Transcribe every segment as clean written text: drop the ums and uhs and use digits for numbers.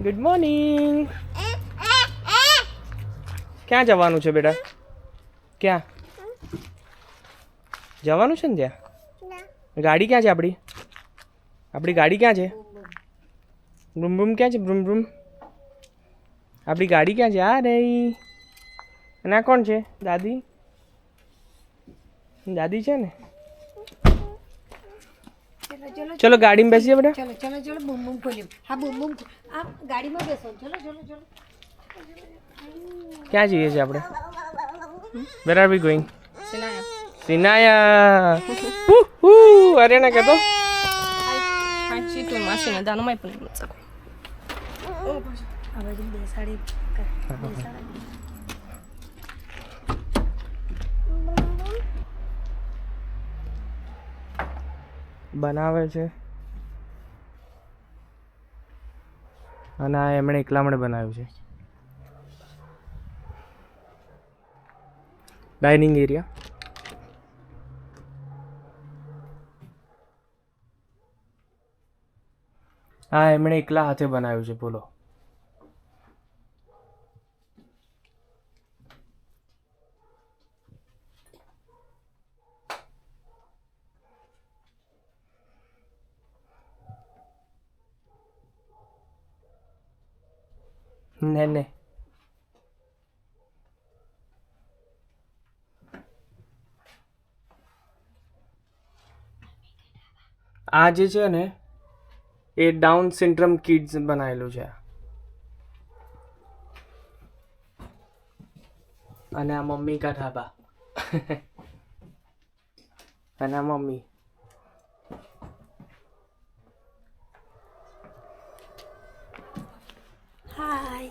Good morning. ક્યાં જવાનું છે બેટા? ક્યાં જવાનું છે ને? ત્યાં ગાડી ક્યાં છે આપણી? આપણી ગાડી ક્યાં છે? બ્રૂમ બ્રૂમ ક્યાં છે? બ્રૂમ બ્રૂમ આપણી ગાડી ક્યાં છે? આ રહી. અને આ કોણ છે? દાદી. દાદી છે ને. ચલો ગાડીમાં બેસીએ બેટા. चलो चलो चलो बूम बूम खोलियो हाँ बूम बूम आप गाड़ी में बैसो चलो चलो चलो ક્યાં જઈએ છીએ આપણે? Where are V going? सिनाया સિનાયા. અરે ના કહેતો. हाँ ची तो मासी ने दानो में पण मत सको अब जी बेसाड़ी બનાવે છે અને આ એમણે એકલા મળે બનાવ્યું છે. Dining area. હા એમણે એકલા હાથે બનાવ્યું છે. બોલો. ને ને આ જે છે ને એ ડાઉન સિન્ડ્રોમ કિડ્સ બનાવેલું છે. અને આ મમ્મી કા ઢાબા. અને આ મમ્મી. हाय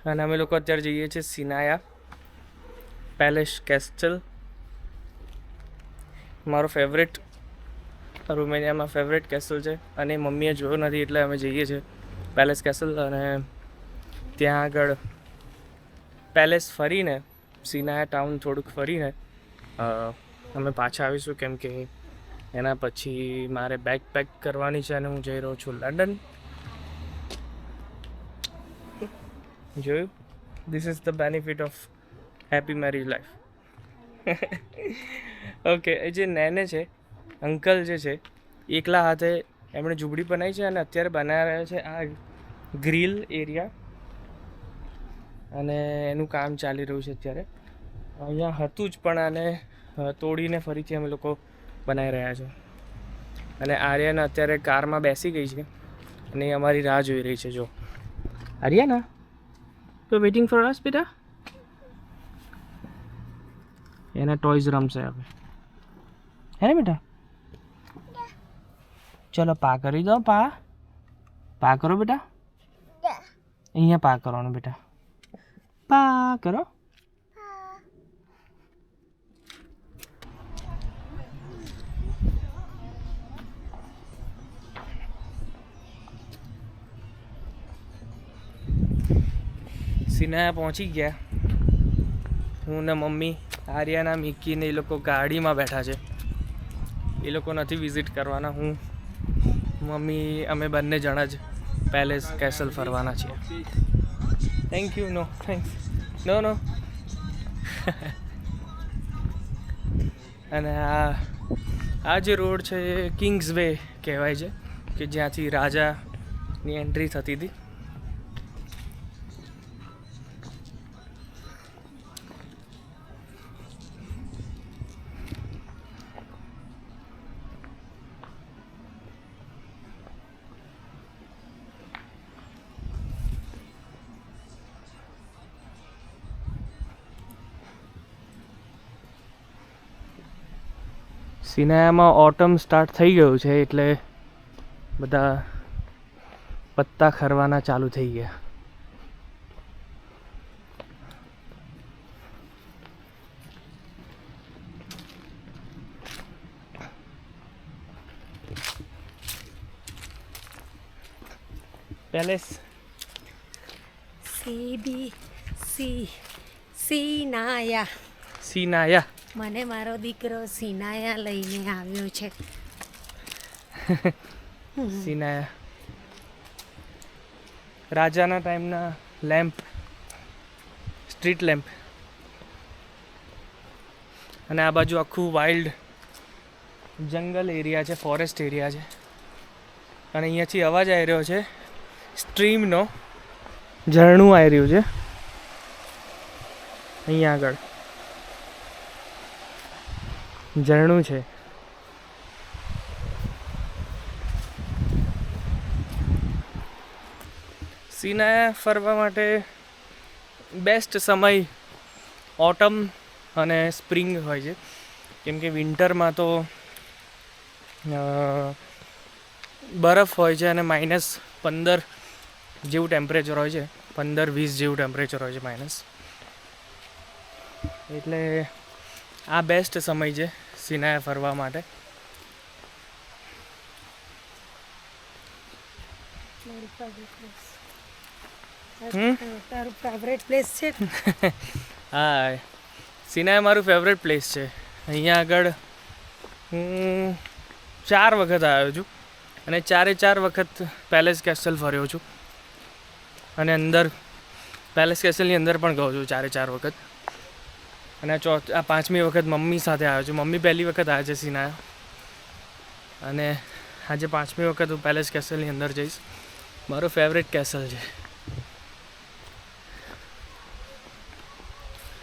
અને અમે લોકો અત્યારે જઈએ છીએ સિનાયા પેલેસ કેસ્ટલ. મારો ફેવરેટ રોમેનિયામાં ફેવરેટ કેસલ છે અને મમ્મીએ જોયો નથી એટલે અમે જઈએ છીએ પેલેસ કેસલ. અને ત્યાં આગળ પેલેસ ફરીને સિનાયા ટાઉન થોડુંક ફરીને અમે પાછા આવીશું કેમ કે એના પછી મારે બેગ પેક કરવાની છે અને હું જઈ રહ્યો છું લંડન. જોયું? This is the benefit of happy marriage life. Okay. એ જે નેને છે અંકલ જે છે એકલા હાથે એમણે ઝૂંપડી બનાવી છે અને અત્યારે બનાવી રહ્યા છે આ ગ્રીલ એરિયા અને એનું કામ ચાલી રહ્યું છે અત્યારે. અહીંયા હતું જ પણ આને તોડીને ફરીથી અમે લોકો બનાવી રહ્યા છે. અને આર્યના અત્યારે કારમાં બેસી ગઈ છે અને એ અમારી રાહ જોઈ રહી છે. જો આર્યના તો વેઇટિંગ ફોર અસ બેટા. એના ટોયઝ રમશે હવે. હે ને બેટા? ચલો પા કરી દો. પા કરો બેટા. અહીંયા પા કરવાનું બેટા. પા કરો. સિનાયા પહોંચી ગયા. હું ને મમ્મી આર્યાના મિક્કીને એ લોકો ગાડીમાં બેઠા છે. એ લોકો નથી વિઝિટ કરવાના. હું મમ્મી અમે બંને જણા જ પેલેસ કેસલ ફરવાના છીએ. Thank you. No thanks. No no. અને આ જે રોડ છે એ કિંગ્સ વે કહેવાય છે કે જ્યાંથી રાજાની એન્ટ્રી થતી હતી. સિનાયામાં ઓટમ સ્ટાર્ટ થઈ ગયું છે એટલે બધા પત્તા ખરવાના ચાલુ થઈ ગયા. પેલેસ સિનાયા. મને મારો દીકરો સિનાયા લઈને આવ્યો છે. સિનાયા રાજાના ટાઈમના લેમ્પ, સ્ટ્રીટ લેમ્પ. અને આ બાજુ આખું વાઇલ્ડ જંગલ એરિયા છે, ફોરેસ્ટ એરિયા છે. અને અહીંયાથી અવાજ આવી રહ્યો છે સ્ટ્રીમનો, ઝરણું આવી રહ્યું છે અહીંયા આગળ, ઝરણું છે. સિનાયા ફરવા માટે બેસ્ટ સમય ઓટમ અને સ્પ્રિંગ હોય છે, કેમ કે વિન્ટરમાં તો બરફ હોય છે અને -15 જેવું ટેમ્પરેચર હોય છે, 15-20 જેવું ટેમ્પરેચર હોય છે માઇનસ. એટલે આ બેસ્ટ સમય છે સિનાયા ફરવા માટે. તારું ફેવરેટ પ્લેસ છે? હા, સિનાયા મારું ફેવરેટ પ્લેસ છે. અહીંયા આગળ હું 4 વખત આવ્યો છું અને 4 વખત પેલેસ કેસલ ફર્યો છું. અને અંદર પેલેસ કેસલની અંદર પણ ગયો છું 4 વખત. અને આ 5મી વખત મમ્મી સાથે આવ્યો છું. મમ્મી પહેલી વખત આવ્યા છે સિનાયા, અને આજે 5મી વખત હું પેલેસ કેસલની અંદર જઈશ. મારો ફેવરેટ કેસલ છે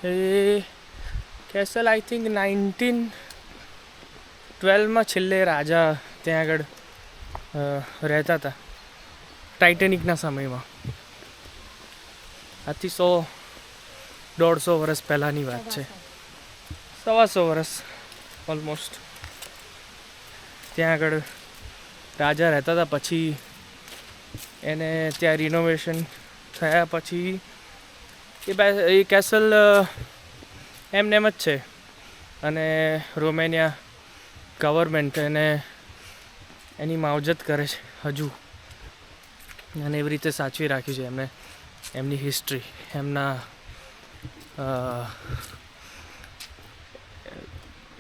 એ કેસલ. આઈ થિંક 1912માં છેલ્લે રાજા ત્યાં આગળ રહેતા હતા, ટાઇટેનિકના સમયમાં. આથી 100-150 વર્ષ પહેલાંની વાત છે, 125 વર્ષ ઓલમોસ્ટ. ત્યાં આગળ રાજા રહેતા હતા. પછી એને ત્યાં રિનોવેશન થયા પછી એ કેસલ એમને એમ જ છે. અને રોમેનિયા ગવર્મેન્ટ એની માવજત કરે છે હજુ, અને એવી રીતે સાચવી રાખ્યું છે એમને, એમની હિસ્ટ્રી,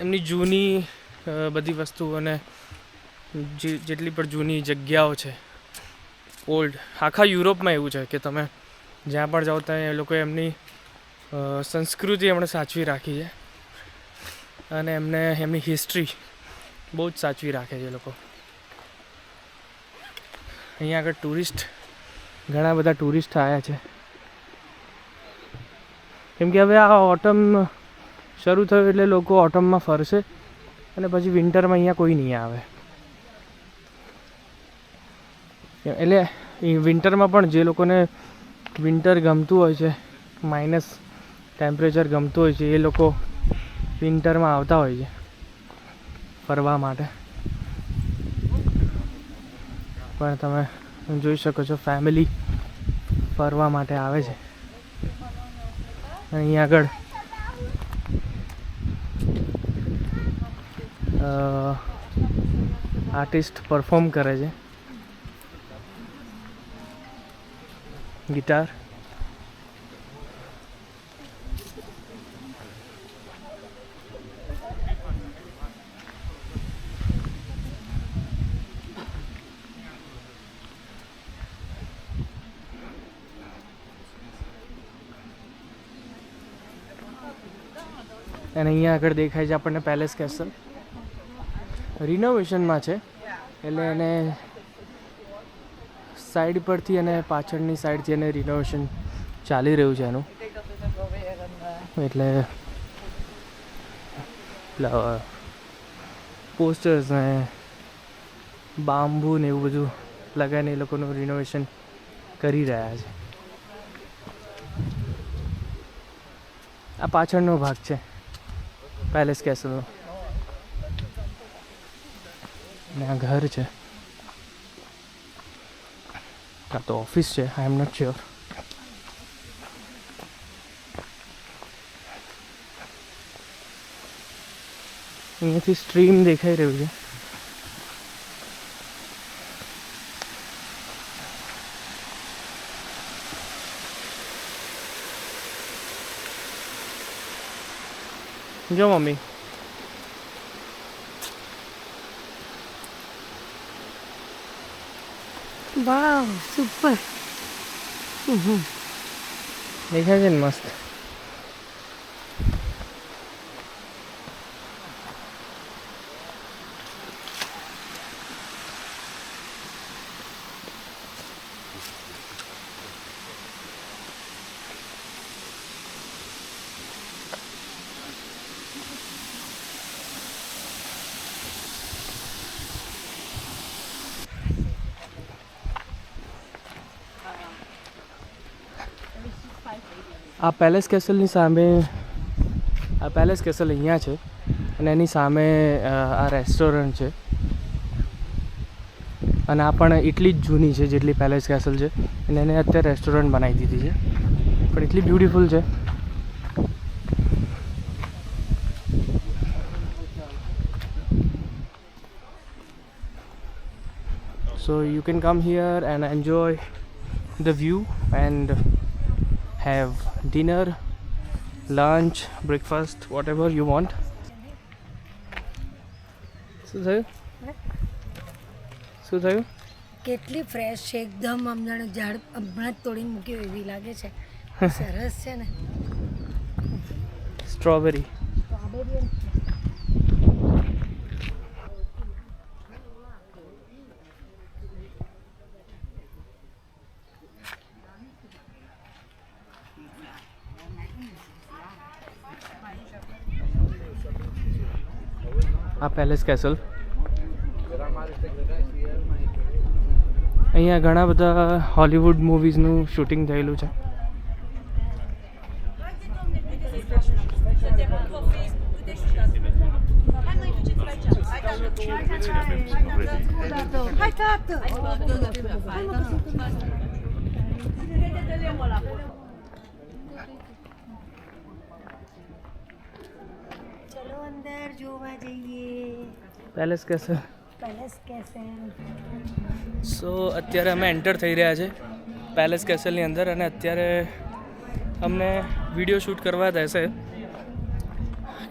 એમની જૂની બધી વસ્તુઓને, જેટલી પણ જૂની જગ્યાઓ છે ઓલ્ડ. આખા યુરોપમાં એવું છે કે તમે જ્યાં પણ જાઓ ત્યાં એ લોકોએ એમની સંસ્કૃતિ એમણે સાચવી રાખી છે, અને એમની હિસ્ટ્રી બહુ જ સાચવી રાખે છે એ લોકો. અહીંયા આગળ ઘણા બધા ટુરિસ્ટ આવ્યા છે, કેમ કે હવે આ ઓટમ શરૂ થયું એટલે લોકો ઓટમમાં ફરશે, અને પછી વિન્ટરમાં અહીંયા કોઈ નહીં આવે. એટલે વિન્ટરમાં પણ જે લોકોને વિન્ટર ગમતું હોય છે, માઇનસ ટેમ્પરેચર ગમતું હોય છે, એ લોકો વિન્ટરમાં આવતા હોય છે ફરવા માટે. પણ તમે જોઈ શકો છો ફેમિલી ફરવા માટે આવે છે. અહીંયા આગળ આર્ટિસ્ટ પરફોર્મ કરે છે ગિટાર. અને અહીંયા આગળ દેખાય છે આપણને પેલેસ કેસલ. રિનોવેશનમાં છે, એટલે એને સાઈડ પરથી અને પાછળની સાઈડથી એને રિનોવેશન ચાલી રહ્યું છે એનું. એટલે પોસ્ટર્સ ને બાંબુ ને એવું બધું લગાવીને એ લોકોનું રિનોવેશન કરી રહ્યા છે. આ પાછળનો ભાગ છે પેલેસ કેસલનો, અને આ ઘર છે, કાં તો ઓફિસ છે, આઈ એમ નોટ શ્યોર. અહીંયાથી સ્ટ્રીમ દેખાઈ રહ્યું છે. જો મમ્મી, વાવ સુપર. દેખાય છે ને મસ્ત. આ પેલેસ કેસલની સામે આ પેલેસ કેસલ અહીંયા છે અને એની સામે આ રેસ્ટોરન્ટ છે અને આ પણ એટલી જ જૂની છે જેટલી પેલેસ કેસલ છે અને એને અત્યારે રેસ્ટોરન્ટ બનાવી દીધી છે પણ એટલી બ્યુટીફુલ છે. So you can come here and enjoy the view and have dinner, lunch, breakfast, whatever you want. શું થયું? શું થયું? કેટલી ફ્રેશ છે એકદમ. આમ જાણે ઝાડ હમણાં જ તોડીને મૂક્યું એવી લાગે છે. સરસ છે ને. સ્ટ્રોબેરી. આ પેલેસ કેસલ. અહીંયા ઘણા બધા હોલિવૂડ મૂવીઝનું શૂટિંગ થયેલું છે. Hai tată! ચલો અંદર જોવા જઈએ palace castle. Palace castle. So અત્યારે અમે એન્ટર થઈ રહ્યા છે પેલેસ કેસલની અંદર અને અત્યારે અમને વિડીયો શૂટ કરવા દેશે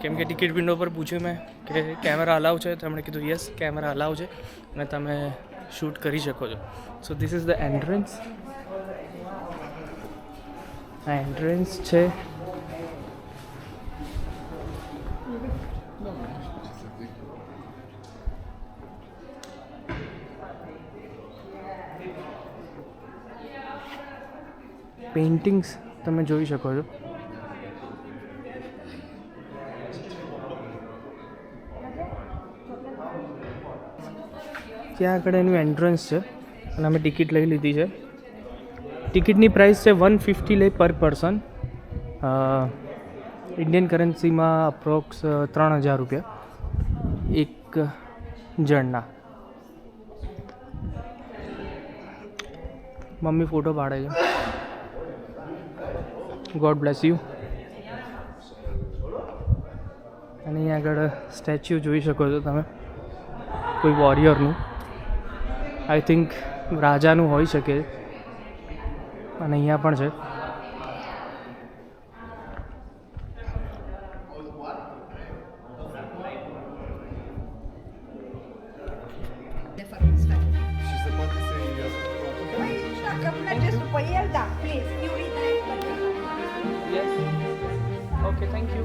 કેમ કે ટિકિટ વિન્ડો પર પૂછ્યું મેં કે કેમેરા અલાઉ છે તો એમણે કીધું યસ કેમેરા અલાઉ છે અને તમે શૂટ કરી શકો છો. So this is the entrance. આ એન્ટ્રન્સ છે. પેઇન્ટિંગ્સ તમે જોઈ શકો છો. ત્યાં આગળ એનું એન્ટ્રન્સ છે અને અમે ટિકિટ લઈ લીધી છે. ટિકિટની પ્રાઇસ છે 150 લે પર પર્સન. ઇન્ડિયન કરન્સીમાં અપ્રોક્સ 3000 રૂપિયા એક જણના. મમ્મી ફોટો પાડે છે. God bless you. અને અહીંયા આગળ સ્ટેચ્યુ જોઈ શકો છો તમે કોઈ વોરિયરનું. આઈ થિંક રાજાનું હોઈ શકે. અને અહીંયા પણ છે. Okay thank you.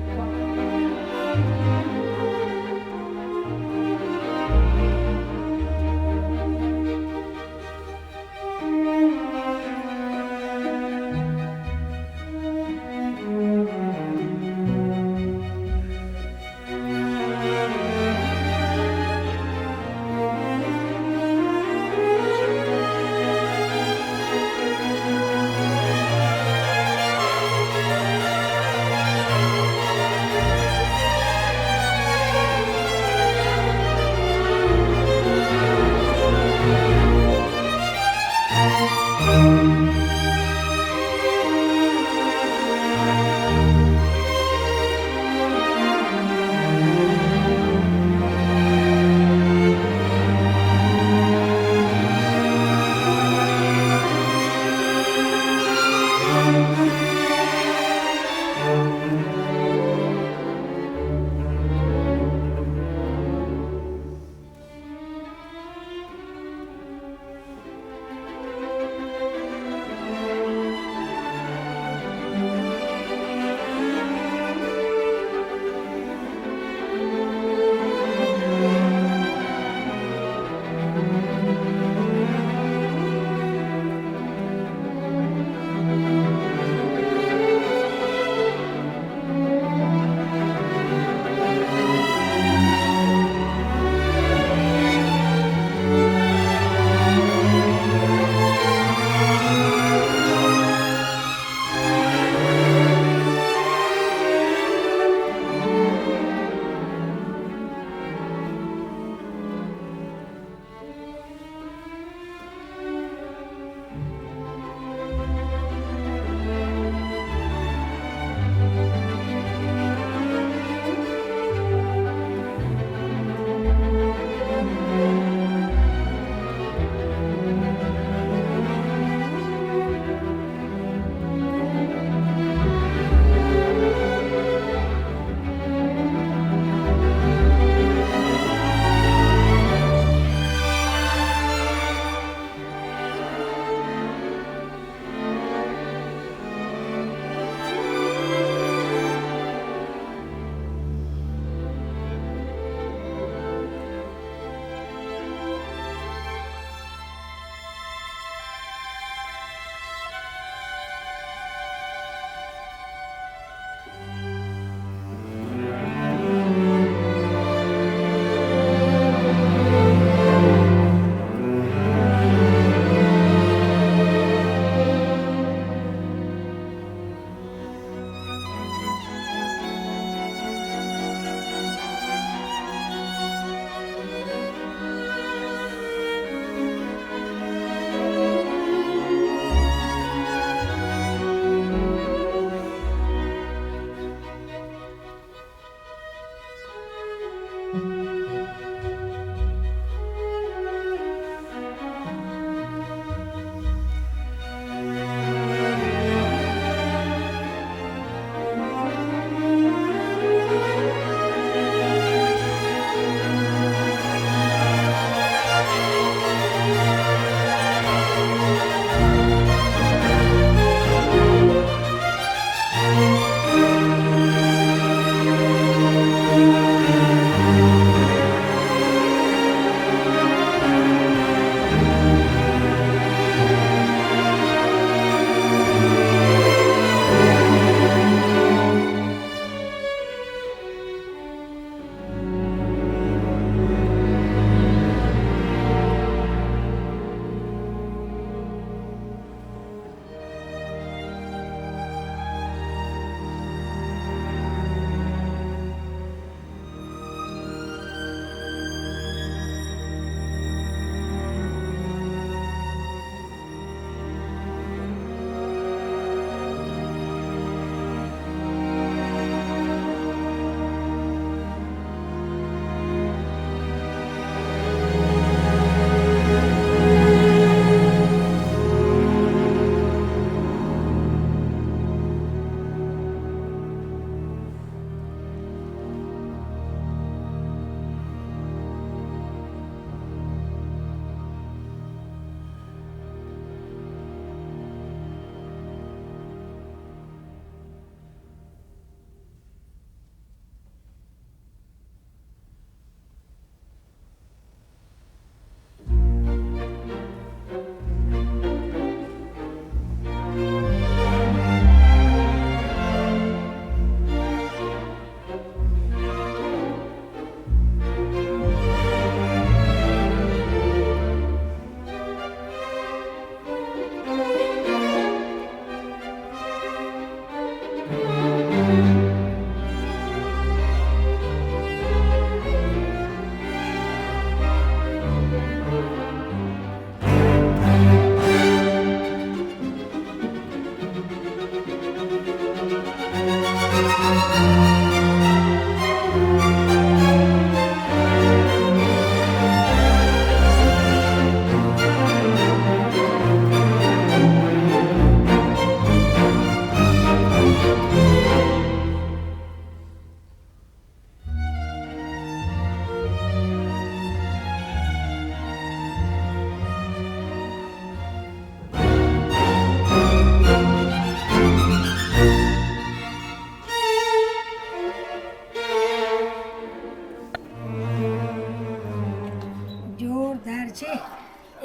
છે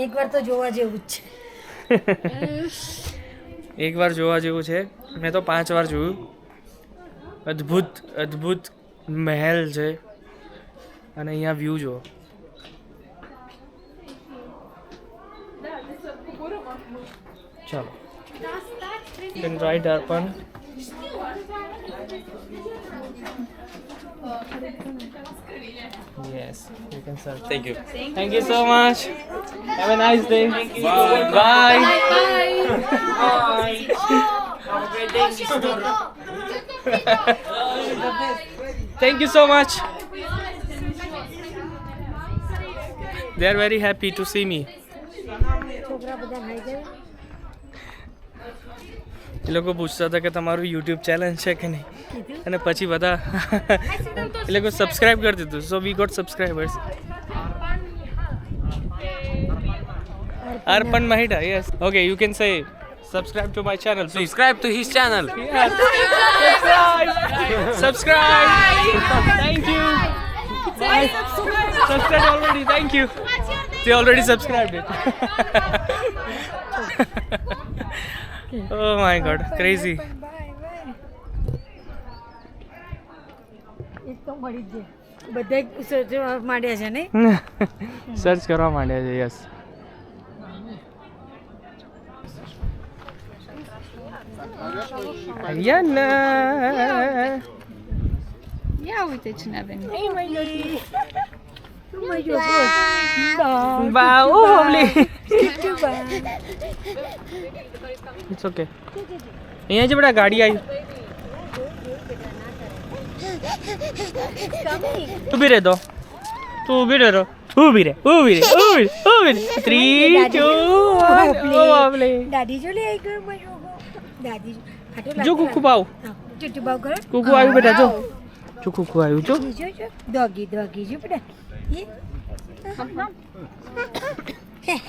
એકવાર તો જોવા જેવું જ છે. એકવાર જોવા જેવું છે. મેં તો 5 વાર જોયું. અદ્ભુત મહેલ છે અને અહીંયા વ્યૂ જુઓ. ચાલો you can try Darpan. Yes, you can search. Thank you so much. Have a nice day. Bye. Thank you so much. They are very happy to see me. છોકરા બધા નાઈ ગયા. એ લોકો પૂછતા હતા કે તમારું યુટ્યુબ ચેનલ છે કે નહીં, અને પછી બધા એ લોકો સબસ્ક્રાઇબ કરી દીધું. So we got subscribers. Arpan Mahida, yes. Okay, you can say subscribe to my channel. Please. Subscribe to his channel. Yeah. Subscribe. Thank you. Bye. Subscribe already. Thank you. They already subscribed it. Oh my god, crazy. એક તો મળી જ જાય. બધા સર્ચવા માંડ્યા છે ને. Search કરવા માંડ્યા છે. Yes. Ayana. Ja, wytyczne będzie. Wow, lovely. It's okay. અહીંયા જ બડા ગાડી આવી. ઊભી રહે તો. તું ઊભી રહે. ઊભી રહે. 3, 2, 1. દાદી જો લે આવી ગયો મજો. દાદી જો કુકુ બાવ. ચુટુ બાવ કરો. કુકુ આવ્યું બેટા જો. જો કુકુ આવ્યું જો. જો ડોગી જો બેટા.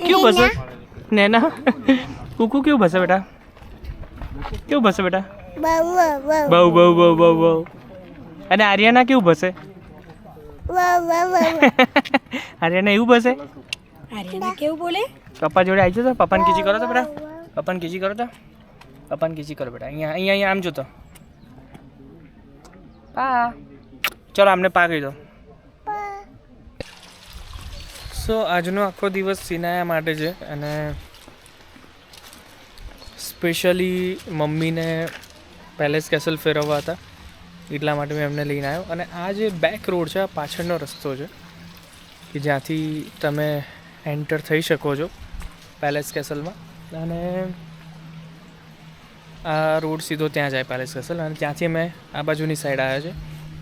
ક્યું બસે નૈના? કુકુ ક્યું બસે બેટા? ક્યું બસે બેટા? બહુ. અને આર્યાના કેવું બસે? આર્યાના એવું બસે? આર્યના કેવું બોલે? પપ્પા જોડે આવી જતો. પપ્પાને કીજી કરો તો બેટા. પપ્પાને કીજી કરો બેટા. અહીંયા આમ જોતો. પા. ચલો આમને પા કહી દો. સો આજનો આખો દિવસ સિનાયા માટે છે, અને સ્પેશિયલી મમ્મીને પેલેસ કેસલ ફેરવવા હતા એટલા માટે મેં એમને લઈને આવ્યો. અને આ જે બેક રોડ છે, આ પાછળનો રસ્તો છે કે જ્યાંથી તમે એન્ટર થઈ શકો છો પેલેસ કેસલમાં. અને આ રોડ સીધો ત્યાં જાય પેલેસ કેસલ, અને ત્યાંથી અમે આ બાજુની સાઈડ આવ્યા છે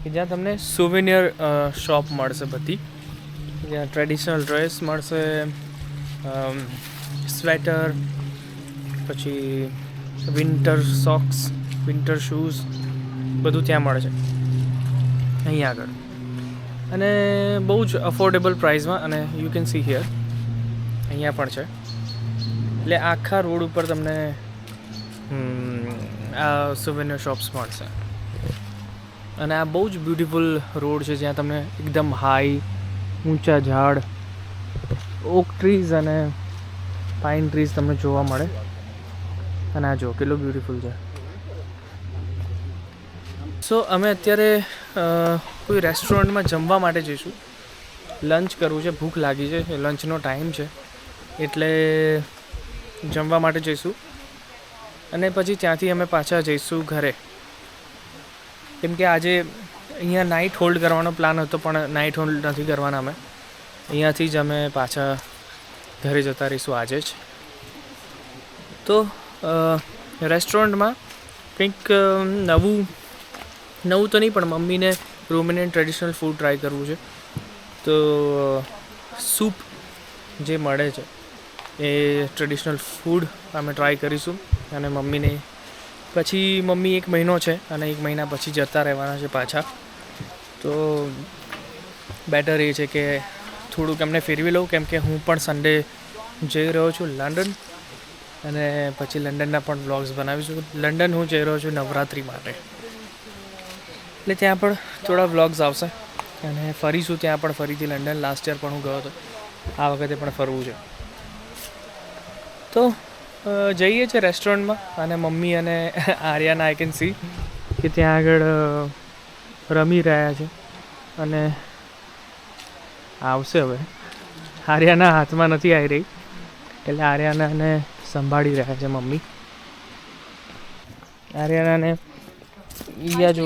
કે જ્યાં તમને સુવેનિયર શોપ મળશે બધી, જ્યાં ટ્રેડિશનલ ડ્રેસ મળશે, સ્વેટર, પછી વિન્ટર સોક્સ, વિન્ટર શૂઝ, બધું ત્યાં મળે છે અહીંયા આગળ, અને બહુ જ અફોર્ડેબલ પ્રાઇસમાં. અને યુ કેન સી હિયર અહીંયા પણ છે. એટલે આખા રોડ ઉપર તમને આ સુવેનિયર શોપ્સ મળશે. અને આ બહુ જ બ્યુટિફુલ રોડ છે જ્યાં તમને એકદમ હાઈ ઊંચા ઝાડ, ઓક ટ્રીઝ અને પાઇન ટ્રીઝ તમને જોવા મળે. અને આ જો કેટલું બ્યુટિફુલ છે. સો અમે અત્યારે કોઈ રેસ્ટોરન્ટમાં જમવા માટે જઈશું. લંચ કરવું છે, ભૂખ લાગી છે, લંચનો ટાઈમ છે એટલે જમવા માટે જઈશું. અને પછી ત્યાંથી અમે પાછા જઈશું ઘરે, કેમ કે આજે અહીંયા નાઇટ હોલ્ડ કરવાનો પ્લાન હતો, પણ નાઇટ હોલ્ડ નથી કરવાના. અમે અહીંયાથી જ અમે પાછા ઘરે જતા રહીશું આજે જ. તો રેસ્ટોરન્ટમાં કંઈક નવું તો નહીં, પણ મમ્મીને રોમેનિયન ટ્રેડિશનલ ફૂડ ટ્રાય કરવું છે. તો સૂપ જે મળે છે એ ટ્રેડિશનલ ફૂડ અમે ટ્રાય કરીશું. અને મમ્મીને પછી મમ્મી 1 મહિનો છે અને 1 મહિના પછી જતા રહેવાના છે પાછા. તો બેટર એ છે કે થોડુંક એમને ફેરવી લઉં, કેમ કે હું પણ સન્ડે જઈ રહ્યો છું લંડન, અને પછી લંડનના પણ વ્લોગ્સ બનાવીશું. લંડન હું જઈ રહ્યો છું નવરાત્રિ માટે, એટલે ત્યાં પણ થોડા વ્લોગ્સ આવશે અને ફરીશું ત્યાં પણ ફરીથી લંડન. લાસ્ટ યર પણ હું ગયો હતો, આ વખતે પણ ફરવું છે. તો જઈએ છીએ રેસ્ટોરન્ટમાં અને મમ્મી અને આર્યાના આઈ કેન સી કે ત્યાં આગળ રમી રહ્યા છે અને આવશે હવે. આર્યાના હાથમાં નથી આવી રહી એટલે આર્યાનાને સંભાળી રહ્યા છે મમ્મી. આર્યાનાને ઈયા જો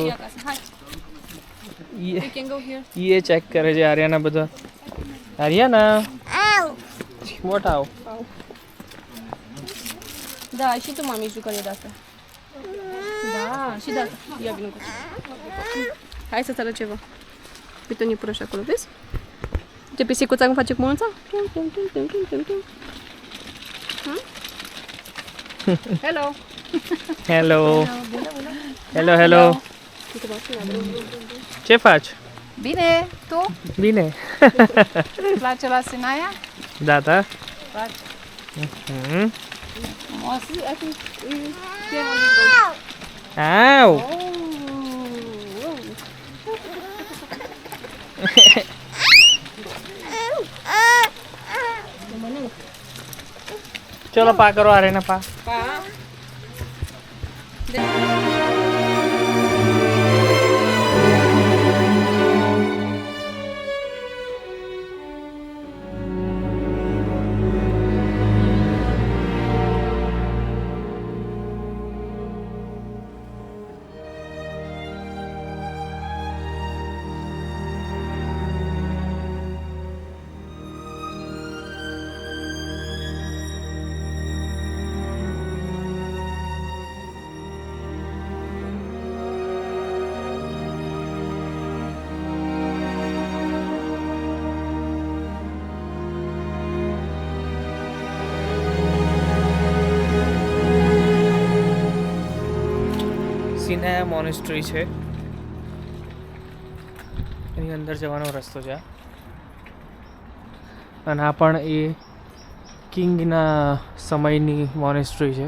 એ ચેક કરે છે આર્યાના બધા. આર્યાના વોટ આવ Da, și tu mami jucării de astea. Da, și de asta. Ia vină cu Hai să-ți arăt ceva. Uite un iepuraș acolo, vezi? Ce pisicuța cum face cu mânuța? Tum, tum, tum, tum, tum, tum, tum. Hello! Hello hello hello ce faci? Bine, tu? Bine. Îți place la Sinaia? Da, da. Place. Mhm. Frumos. Au! ચલો પા કરો આર્યના પા. સિનાયા monastery છે એની અંદર જવાનો રસ્તો છે અને આ પણ એ કિંગના સમયની મોનેસ્ટ્રી છે.